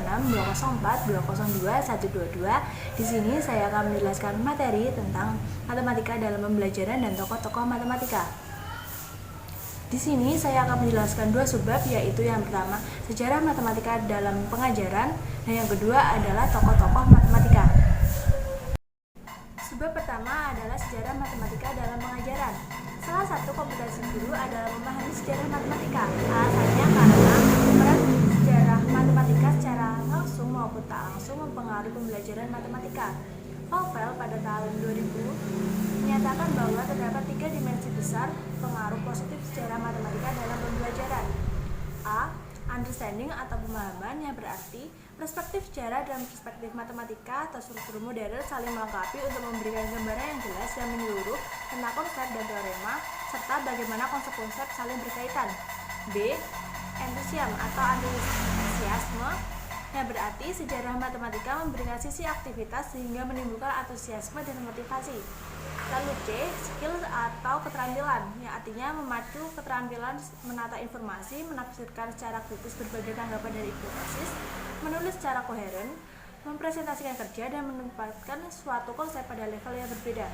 204, 202, 122. Di sini saya akan menjelaskan materi tentang matematika dalam pembelajaran dan tokoh-tokoh matematika. Di sini saya akan menjelaskan dua subbab, yaitu yang pertama sejarah matematika dalam pengajaran dan yang kedua adalah tokoh-tokoh matematika. Subbab pertama adalah sejarah matematika dalam pengajaran. Salah satu kompetensi guru adalah memahami sejarah matematika. Alasannya karena peran sejarah matematika secara langsung maupun tak langsung mempengaruhi pembelajaran matematika. Powell pada tahun 2000 menyatakan bahwa terdapat 3 dimensi besar pengaruh positif sejarah matematika dalam pembelajaran. A. Understanding atau pemahaman, yang berarti perspektif sejarah dan perspektif matematika atau struktur modern saling melengkapi untuk memberikan gambaran yang jelas dan menyeluruh tentang konsep dan teorema serta bagaimana konsep-konsep saling berkaitan. B. Enthusiasm atau antusiasme, yang berarti sejarah matematika memberikan sisi aktivitas sehingga menimbulkan antusiasme dan motivasi. Lalu C. Skill atau keterampilan, yang artinya memacu keterampilan menata informasi, menafsirkan secara kritis berbagai tanggapan dari hipotesis, menulis secara koheren, mempresentasikan kerja, dan menempatkan suatu konsep pada level yang berbeda.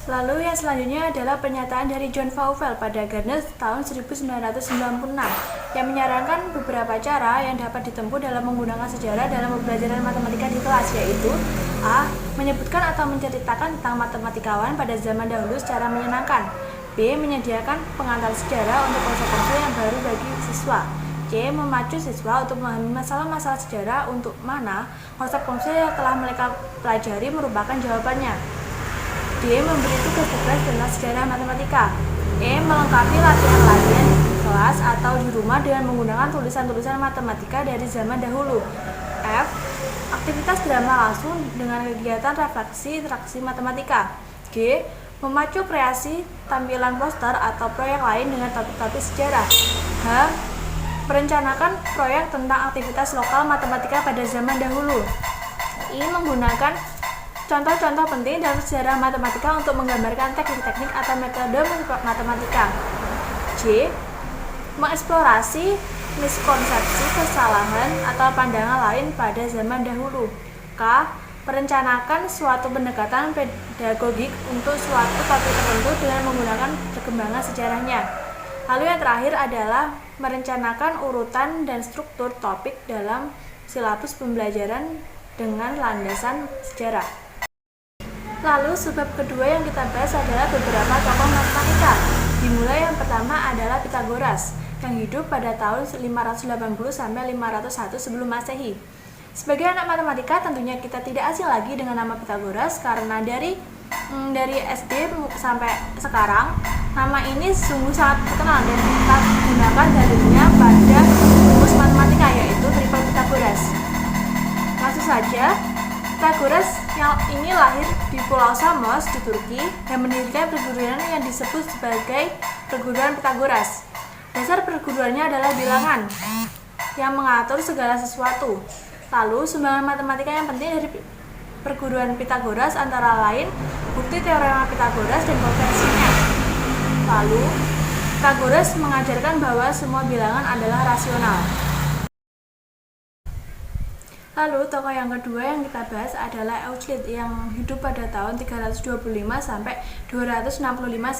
Lalu yang selanjutnya adalah pernyataan dari John Powell pada Gardner tahun 1996 yang menyarankan beberapa cara yang dapat ditempuh dalam menggunakan sejarah dalam pembelajaran matematika di kelas, yaitu A. Menyebutkan atau menceritakan tentang matematikawan pada zaman dahulu secara menyenangkan. B. Menyediakan pengantar sejarah untuk konsep-konsep yang baru bagi siswa. C. Memacu siswa untuk memahami masalah-masalah sejarah untuk mana konsep-konsep yang telah mereka pelajari merupakan jawabannya. D. Memberi tugas-tugas tentang sejarah matematika. E. Melengkapi latihan-latihan di kelas atau di rumah dengan menggunakan tulisan-tulisan matematika dari zaman dahulu. F. Aktivitas drama langsung dengan kegiatan refleksi interaksi matematika. G. Memacu kreasi tampilan poster atau proyek lain dengan topik-topik sejarah. H. Merencanakan proyek tentang aktivitas lokal matematika pada zaman dahulu. I. Menggunakan contoh-contoh penting dalam sejarah matematika untuk menggambarkan teknik-teknik atau metode matematika. J. Mengeksplorasi miskonsepsi, kesalahan, atau pandangan lain pada zaman dahulu. K. Merencanakan suatu pendekatan pedagogik untuk suatu topik tertentu dengan menggunakan perkembangan sejarahnya. Lalu yang terakhir adalah merencanakan urutan dan struktur topik dalam silabus pembelajaran dengan landasan sejarah. Lalu subbab kedua yang kita bahas adalah beberapa tokoh matematika. Dimulai yang pertama adalah Pythagoras yang hidup pada tahun 580 sampai 501 sebelum Masehi. Sebagai anak matematika tentunya kita tidak asing lagi dengan nama Pythagoras karena dari SD sampai sekarang nama ini sungguh sangat terkenal dan kita gunakan dalilnya pada rumus matematika, yaitu triple Pythagoras. Langsung saja, Pythagoras yang ini lahir di Pulau Samos di Turki dan mendirikan perguruan yang disebut sebagai perguruan Pythagoras. Dasar perguruannya adalah bilangan yang mengatur segala sesuatu. Lalu sumbangan matematika yang penting dari perguruan Pythagoras antara lain bukti teorema Pythagoras dan konversinya. Lalu Pythagoras mengajarkan bahwa semua bilangan adalah rasional. Lalu tokoh yang kedua yang kita bahas adalah Euclid yang hidup pada tahun 325 sampai 265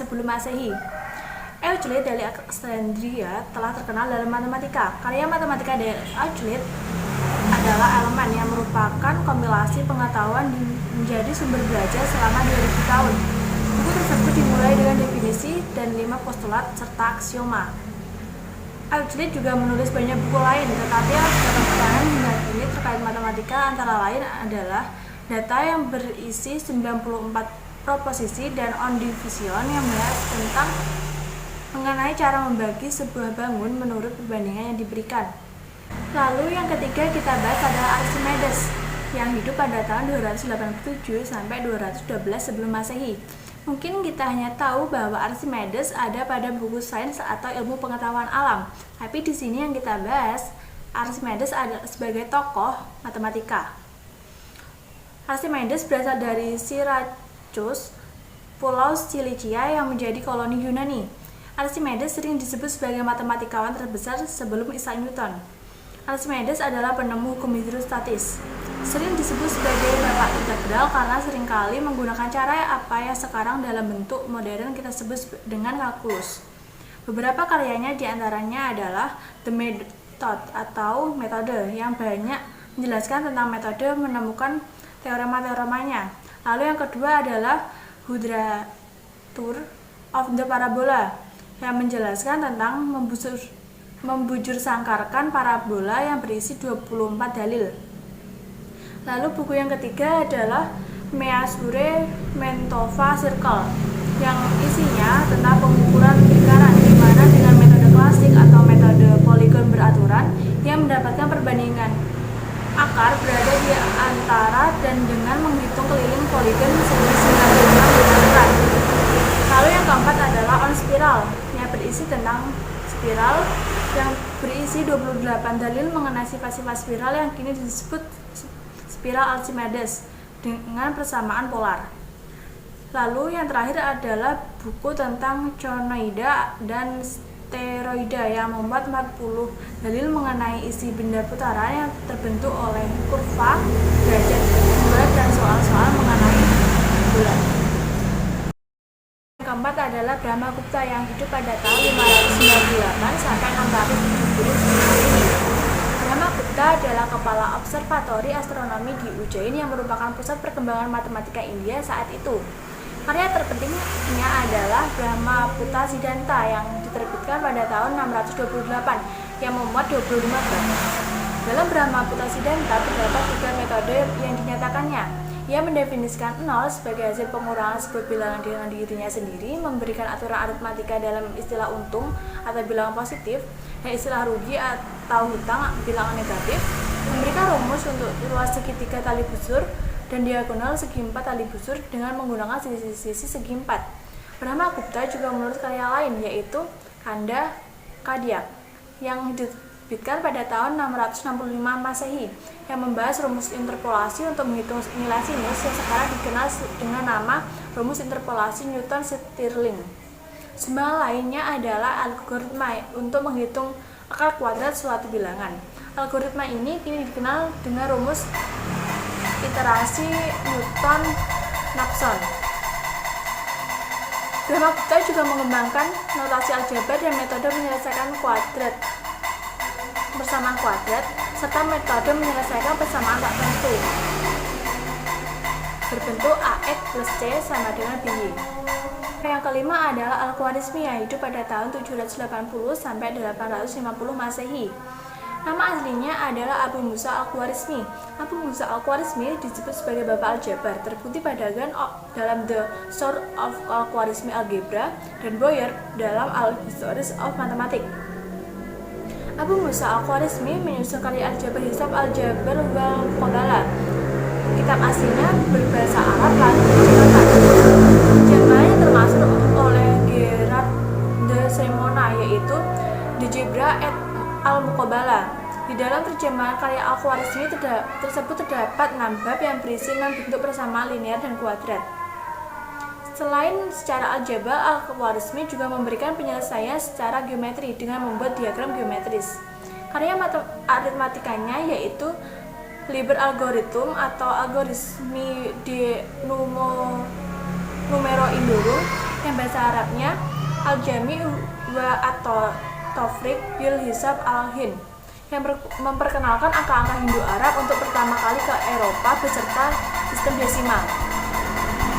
sebelum Masehi. Euclid dari Alexandria telah terkenal dalam matematika. Karya matematika dari Euclid adalah elemen yang merupakan kompilasi pengetahuan menjadi sumber belajar selama 2000 tahun. Buku tersebut dimulai dengan definisi dan 5 postulat serta aksioma. Euclid juga menulis banyak buku lain, tetapi yang dapat pertanyaan hingga kini terkait matematika antara lain adalah data yang berisi 94 proposisi dan on division yang membahas tentang mengenai cara membagi sebuah bangun menurut perbandingan yang diberikan. Lalu yang ketiga kita bahas adalah Archimedes yang hidup pada tahun 287 sampai 212 sebelum Masehi. Mungkin kita hanya tahu bahwa Archimedes ada pada buku sains atau ilmu pengetahuan alam. Tapi di sini yang kita bahas, Archimedes adalah sebagai tokoh matematika. Archimedes berasal dari Syracuse, Pulau Cilicia yang menjadi koloni Yunani. Archimedes sering disebut sebagai matematikawan terbesar sebelum Isaac Newton. Archimedes adalah penemu hukum hidrostatis. Sering disebut sebagai bapak integral karena seringkali menggunakan cara apa yang sekarang dalam bentuk modern kita sebut dengan kalkulus. Beberapa karyanya diantaranya adalah The Method atau metode yang banyak menjelaskan tentang metode menemukan teorema-teoremanya. Lalu yang kedua adalah Quadrature of the Parabola yang menjelaskan tentang membujur sangkarkan parabola yang berisi 24 dalil. Lalu buku yang ketiga adalah Measure Mentova Circle yang isinya tentang pengukuran lingkaran, di mana dengan metode klasik atau metode poligon beraturan yang mendapatkan perbandingan akar berada di antara dan dengan menghitung keliling poligon sehingga 96 beraturan. Lalu yang keempat adalah On Spiral yang berisi tentang spiral yang berisi 28 dalil mengenai sifat-sifat spiral yang kini disebut spiral Archimedes dengan persamaan polar. Lalu yang terakhir adalah buku tentang conoida dan steroida yang membuat 40 dalil mengenai isi benda putaran yang terbentuk oleh kurva, derajat bulat, dan soal-soal mengenai bulan. Yang keempat adalah Brahmagupta yang hidup pada tahun 598 sampai 670 Brahmagupta adalah kepala observatori astronomi di Ujjain yang merupakan pusat perkembangan matematika India saat itu. Karya terpentingnya adalah Brahmagupta Siddhanta yang diterbitkan pada tahun 628 yang memuat 25 bab. Dalam Brahmagupta Siddhanta terdapat 3 metode yang dinyatakannya. Ia mendefinisikan 0 sebagai hasil pengurangan sebuah bilangan dengan dirinya sendiri, memberikan aturan aritmatika dalam istilah untung atau bilangan positif, dan istilah rugi atau hutang bilangan negatif, memberikan rumus untuk luas segitiga tali busur dan diagonal segi 4 tali busur dengan menggunakan sisi-sisi segi 4. Brahmagupta juga menulis karya lain yaitu Kanda Kadyak yang diterbitkan pada tahun 665 Masehi yang membahas rumus interpolasi untuk menghitung nilai sinus yang sekarang dikenal dengan nama rumus interpolasi Newton-Stirling. Sumbangan lainnya adalah algoritma untuk menghitung akar kuadrat suatu bilangan. Algoritma ini kini dikenal dengan rumus iterasi Newton-Raphson. Brahmagupta juga mengembangkan notasi aljabar dan metode menyelesaikan persamaan kuadrat serta metode menyelesaikan persamaan tak tentu berbentuk AX plus C sama dengan BY. Yang kelima adalah Al-Khwarizmi yang hidup pada tahun 780 sampai 850 Masehi. Nama aslinya adalah Abu Musa Al-Khwarizmi. Abu Musa Al-Khwarizmi disebut sebagai bapak aljabar, terbukti pada dalam The Source of Al-Khwarizmi Algebra dan Boyer dalam Al-Histories of Mathematics. Abu Musa Al-Khwarizmi menyusun karya aljabar hisab Al-Jabr wal Muqabalah. Kitab aslinya berbahasa Arab lalu diterjemahkan. Terjemahannya termasuk oleh Gerard de Cremona yaitu The Jebra et Al-Muqabalah. Di dalam terjemahan karya Al-Khwarizmi tersebut terdapat 6 bab yang berisi 6 bentuk persamaan linear dan kuadrat. Selain secara aljabar, Al-Khwarizmi juga memberikan penyelesaian secara geometri dengan membuat diagram geometris. Karya aritmatikanya yaitu Liber Algorithm atau Algoritmi de Numero Indorum yang bahasa Arabnya Al-Jami wa atau Tofrik bil Hisab al-Hind yang memperkenalkan angka-angka Hindu-Arab untuk pertama kali ke Eropa beserta sistem desimal.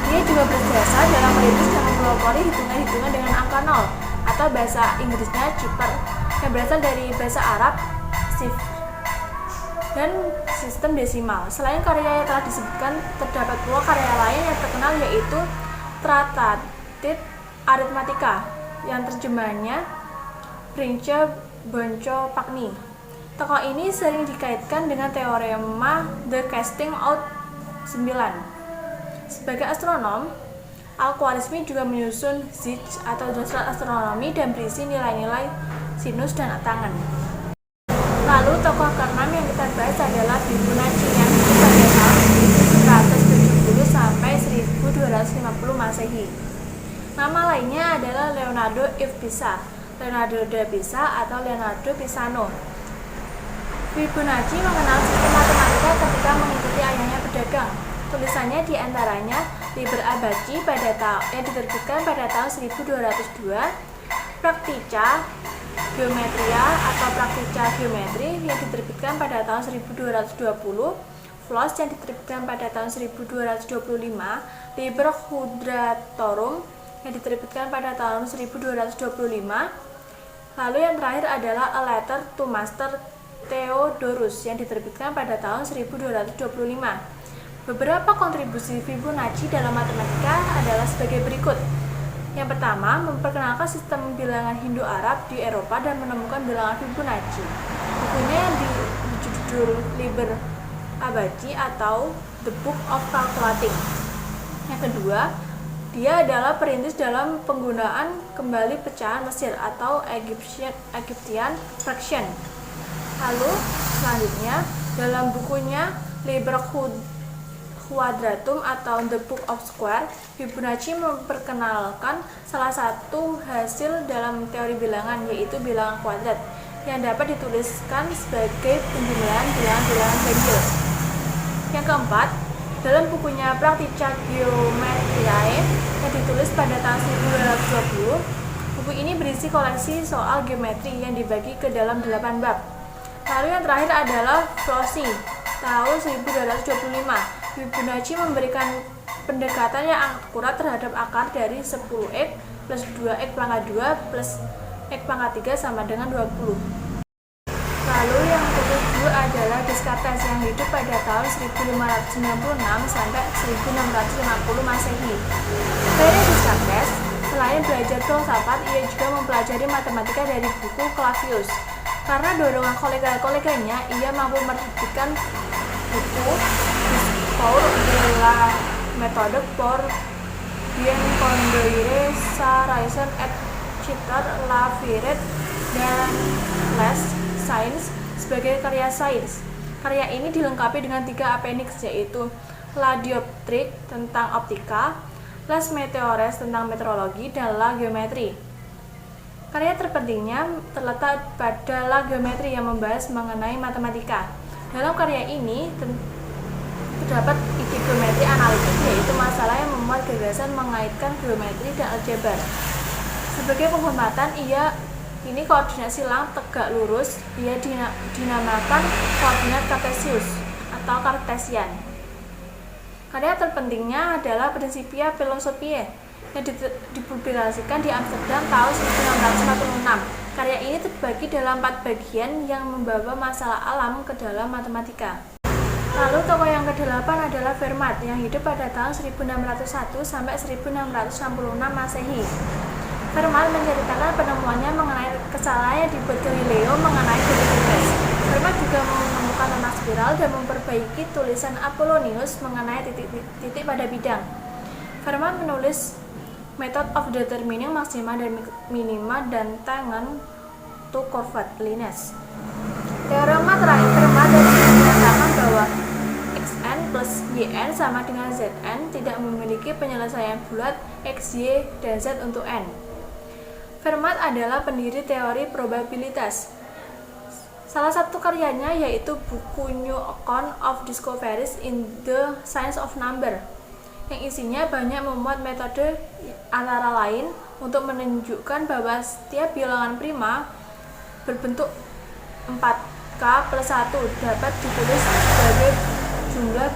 Dia juga berjasa dalam merintis dan mempelopori hitungan-hitungan dengan angka 0 atau bahasa Inggrisnya cipher yang berasal dari bahasa Arab sifr dan sistem desimal. Selain karya yang telah disebutkan, terdapat pula karya lain yang terkenal yaitu Tratatit Arithmetica yang terjemahannya Prince Bonco Pakni. Tokoh ini sering dikaitkan dengan teorema The Casting Out 9. Sebagai astronom, Al-Khwarizmi juga menyusun Zich atau dasar astronomi dan berisi nilai-nilai sinus dan tangen. Lalu tokoh ke-6 yang kita bahas adalah Fibonacci yang hidup pada tahun 1170 sampai 1250 Masehi. Nama lainnya adalah Leonardo da Pisa atau Leonardo Pisano. Fibonacci mengenal sistem matematika ketika mengikuti ayahnya berdagang. Tulisannya diantaranya Liber Abaci yang diterbitkan pada tahun 1202, Praktica Geometria atau Praktica Geometri yang diterbitkan pada tahun 1220, Flos yang diterbitkan pada tahun 1225, Liber Quadratorum yang diterbitkan pada tahun 1225. Lalu yang terakhir adalah A Letter to Master Theodorus yang diterbitkan pada tahun 1225. Beberapa kontribusi Fibonacci dalam matematika adalah sebagai berikut. Yang pertama, memperkenalkan sistem bilangan Hindu-Arab di Eropa dan menemukan bilangan Fibonacci. Bukunya yang berjudul Liber Abaci atau The Book of Calculating. Yang kedua, dia adalah perintis dalam penggunaan kembali pecahan Mesir atau Egyptian fraction. Lalu selanjutnya dalam bukunya Liber Quadratum atau The Book of Square, Fibonacci memperkenalkan salah satu hasil dalam teori bilangan, yaitu bilangan kuadrat yang dapat dituliskan sebagai penjumlahan bilangan-bilangan ganjil. Yang keempat, dalam bukunya Praktica Geometriae yang ditulis pada tahun 1220, buku ini berisi koleksi soal geometri yang dibagi ke dalam 8 bab. Lalu yang terakhir adalah Flossi tahun 1225. Fibonacci memberikan pendekatan yang akurat terhadap akar dari 10x plus 2x pangkat 2 plus x pangkat 3 sama dengan 20. Lalu yang ketujuh adalah Descartes yang hidup pada tahun 1596 sampai 1650 Masehi. Dari Descartes, selain belajar filsafat, ia juga mempelajari matematika dari buku Clavius. Karena dorongan kolega-koleganya, ia mampu menerbitkan buku Discours de la Méthode pour bien conduire sa raison et chercher la vérité dan Les Sciences sebagai karya sains. Karya ini dilengkapi dengan 3 appendix, yaitu La Dioptrique tentang optika, Les Météores tentang meteorologi, dan La Geometrie. Karya terpentingnya terletak pada La Geometrie yang membahas mengenai matematika. Dalam karya ini terdapat ide geometri analitik, yaitu masalah yang memuat gagasan mengaitkan geometri dan aljabar. Sebagai penghormatan, ini koordinat silang tegak lurus, ia dinamakan koordinat Cartesius atau Cartesian. Karya terpentingnya adalah Principia Philosophiae yang dipublikasikan di Amsterdam tahun 1646. Karya ini terbagi dalam 4 bagian yang membawa masalah alam ke dalam matematika. Lalu tokoh yang ke-8 adalah Fermat yang hidup pada tahun 1601 sampai 1666 Masehi. Fermat menceritakan penemuannya mengenai kesalahan yang dibuat Galileo mengenai detik gas. Fermat juga menemukan tentang spiral dan memperbaiki tulisan Apollonius mengenai titik pada bidang. Fermat menulis Method of Determining Maxima dan Minima dan Tangen to Curved Lines. Teorema terakhir Fermat menyatakan bahwa xn plus yn sama dengan zn tidak memiliki penyelesaian bulat x, y, dan z untuk n. Fermat adalah pendiri teori probabilitas. Salah satu karyanya yaitu buku New Account of Discoveries in the Science of Number, yang isinya banyak memuat metode antara lain untuk menunjukkan bahwa setiap bilangan prima berbentuk 4k plus 1 dapat ditulis sebagai jumlah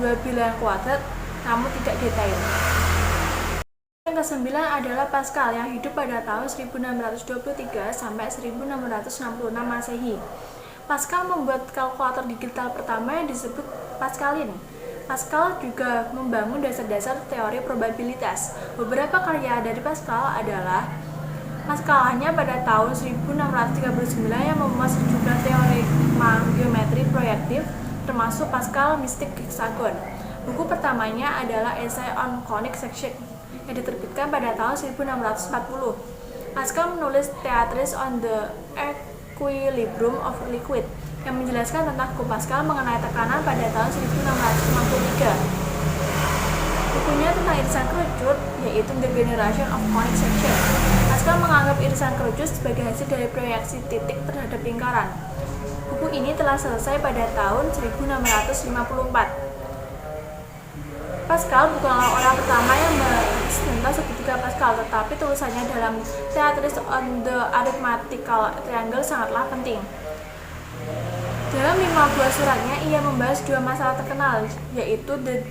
2 bilangan kuadrat, namun tidak detail. Yang ke-9 adalah Pascal yang hidup pada tahun 1623 sampai 1666 Masehi. Pascal membuat kalkulator digital pertama yang disebut Pascaline. Pascal juga membangun dasar-dasar teori probabilitas. Beberapa karya dari Pascal adalah maskalahnya pada tahun 1639 yang memuat sejumlah teorema geometri proyektif, termasuk Pascal Mystic Hexagon. Buku pertamanya adalah Essay on Conic Section yang diterbitkan pada tahun 1640. Pascal menulis Theatris on the Equilibrium of Liquid yang menjelaskan tentang hukum Pascal mengenai tekanan pada tahun 1653. Bukunya tentang irisan kerucut, yaitu The Generation of Conic Section. Pascal menganggap irisan kerucut sebagai hasil dari proyeksi titik terhadap lingkaran. Buku ini telah selesai pada tahun 1654. Pascal bukanlah orang pertama yang menulis tentang segitiga Pascal, tetapi tulisannya dalam Treatise on the Arithmetical Triangle sangatlah penting. Dalam 5 buah suratnya, ia membahas dua masalah terkenal, yaitu the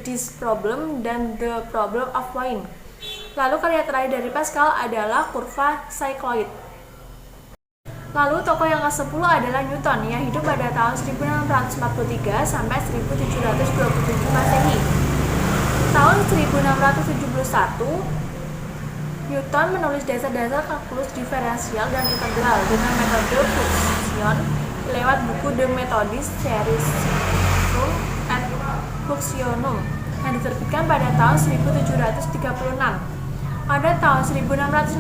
disk problem dan the problem of point. Lalu karya terakhir dari Pascal adalah kurva cycloid. Lalu tokoh yang ke-10 adalah Newton yang hidup pada tahun 1643 sampai 1727 Masehi. Tahun 1671, Newton menulis dasar-dasar kalkulus diferensial dan integral dengan metode Fluxion lewat buku De Methodis Seriorum et Fluxionum yang diterbitkan pada tahun 1736. Pada tahun 1669,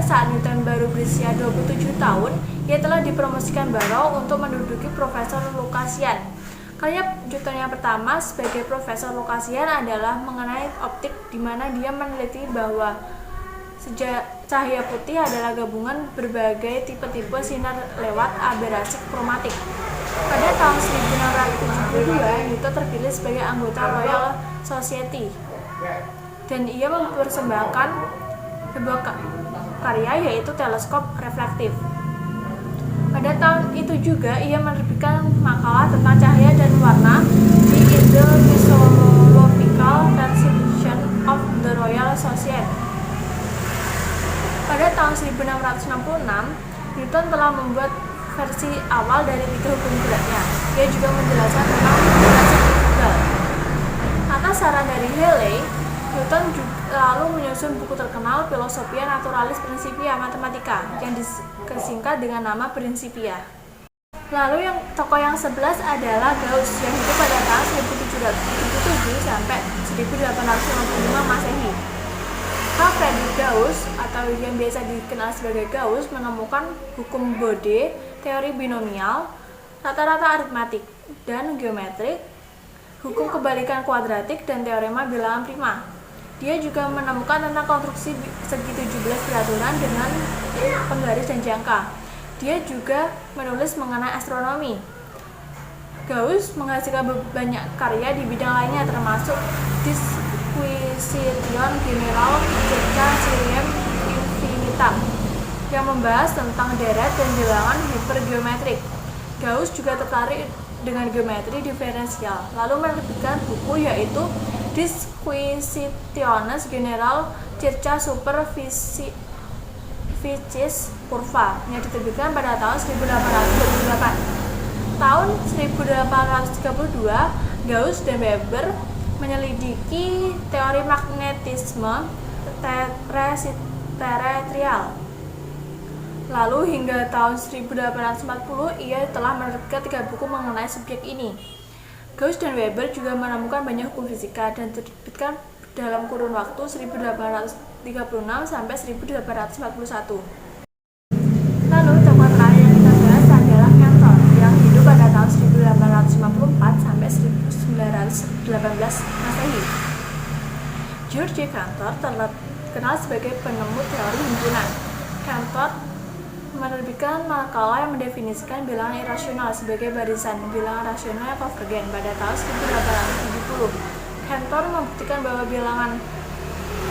saat Newton baru berusia 27 tahun, ia telah dipromosikan Barrow untuk menduduki Profesor Lucasian. Karya Newton yang pertama sebagai Profesor Lucasian adalah mengenai optik, di mana dia meneliti bahwa cahaya putih adalah gabungan berbagai tipe-tipe sinar lewat aberasi kromatik. Pada tahun 1672, Newton terpilih sebagai anggota Royal Society dan ia mempersembahkan sebuah karya yaitu teleskop reflektif. Pada tahun itu juga ia menerbitkan makalah tentang cahaya dan warna di The Philosophical Reception of the Royal Society. Pada tahun 1666, Newton telah membuat versi awal dari 3 hukum geraknya. Ia juga menjelaskan tentang hubungan segitiga. Atas saran dari Halley, Newton lalu menyusun buku terkenal Philosophia Naturalis Principia Mathematica yang disingkat dengan nama Principia. Lalu tokoh yang 11 adalah Gauss yang hidup pada tahun 1777 sampai 1855 Masehi. Carl Friedrich Gauss atau yang biasa dikenal sebagai Gauss menemukan hukum Bode, teori binomial, rata-rata aritmatik dan geometrik, hukum kebalikan kuadratik dan teorema bilangan prima. Dia juga menemukan tentang konstruksi segi 17 beraturan dengan penggaris dan jangka. Dia juga menulis mengenai astronomi. Gauss menghasilkan banyak karya di bidang lainnya termasuk Disquisition General Circa Siriem Infinitam yang membahas tentang deret dan bilangan hipergeometrik. Gauss juga tertarik dengan geometri diferensial, lalu menerbitkan buku yaitu Disquisitiones General Circa Superficies Curva yang diterbitkan pada tahun 1828. Tahun 1832, Gauss dan Weber menyelidiki teori magnetisme terestrial. Lalu hingga tahun 1840 ia telah menerbitkan 3 buku mengenai subjek ini. Gauss dan Weber juga menemukan banyak hukum fisika dan diterbitkan dalam kurun waktu 1836 sampai 1841. Lalu tokoh terakhir yang kita bahas adalah Cantor yang hidup pada tahun 1854 sampai 1918 Masehi. George Cantor terkenal sebagai penemu teori himpunan. Cantor menerbitkan makalah yang mendefinisikan bilangan irasional sebagai barisan bilangan rasional yang konvergen pada tahun 1870. Cantor membuktikan bahwa bilangan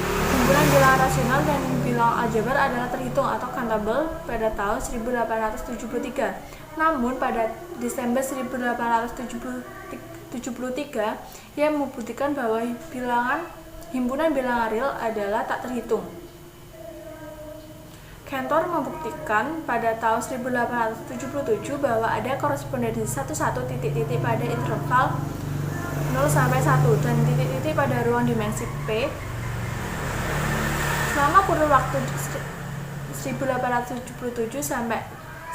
himpunan bilangan rasional dan bilangan aljabar adalah terhitung atau countable pada tahun 1873. Namun pada Desember 1873 ia membuktikan bahwa himpunan bilangan real adalah tak terhitung. Cantor membuktikan pada tahun 1877 bahwa ada korespondensi satu-satu titik-titik pada interval 0 sampai 1 dan titik-titik pada ruang dimensi P. Selama kurun waktu 1877 sampai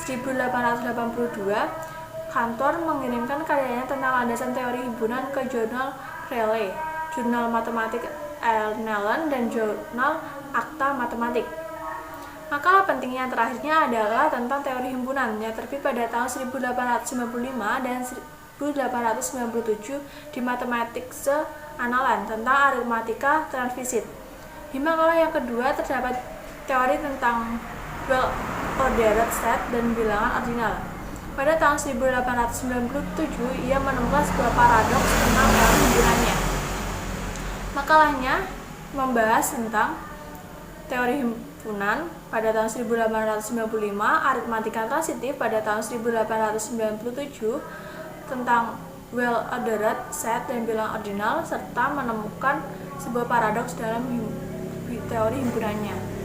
1882, Cantor mengirimkan karyanya tentang landasan teori himpunan ke jurnal Rayleigh, jurnal matematik Allen dan jurnal Acta Matematik. Makalah penting yang terakhirnya adalah tentang teori himpunan yang terbit pada tahun 1895 dan 1897 di Mathematics Annalen tentang aritmatika transisit. Di makalah yang kedua terdapat teori tentang well-ordered set dan bilangan ordinal. Pada tahun 1897, ia menemukan sebuah paradoks tentang teori himpunannya. Makalahnya membahas tentang teori himpunan pada tahun 1895, aritmatika transitif pada tahun 1897, tentang well-ordered set dan bilang ordinal, serta menemukan sebuah paradoks dalam teori himpunannya.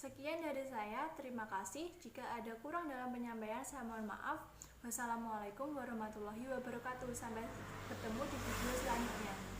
Sekian dari saya, terima kasih. Jika ada kurang dalam penyampaian, saya mohon maaf. Wassalamualaikum warahmatullahi wabarakatuh. Sampai bertemu di video selanjutnya.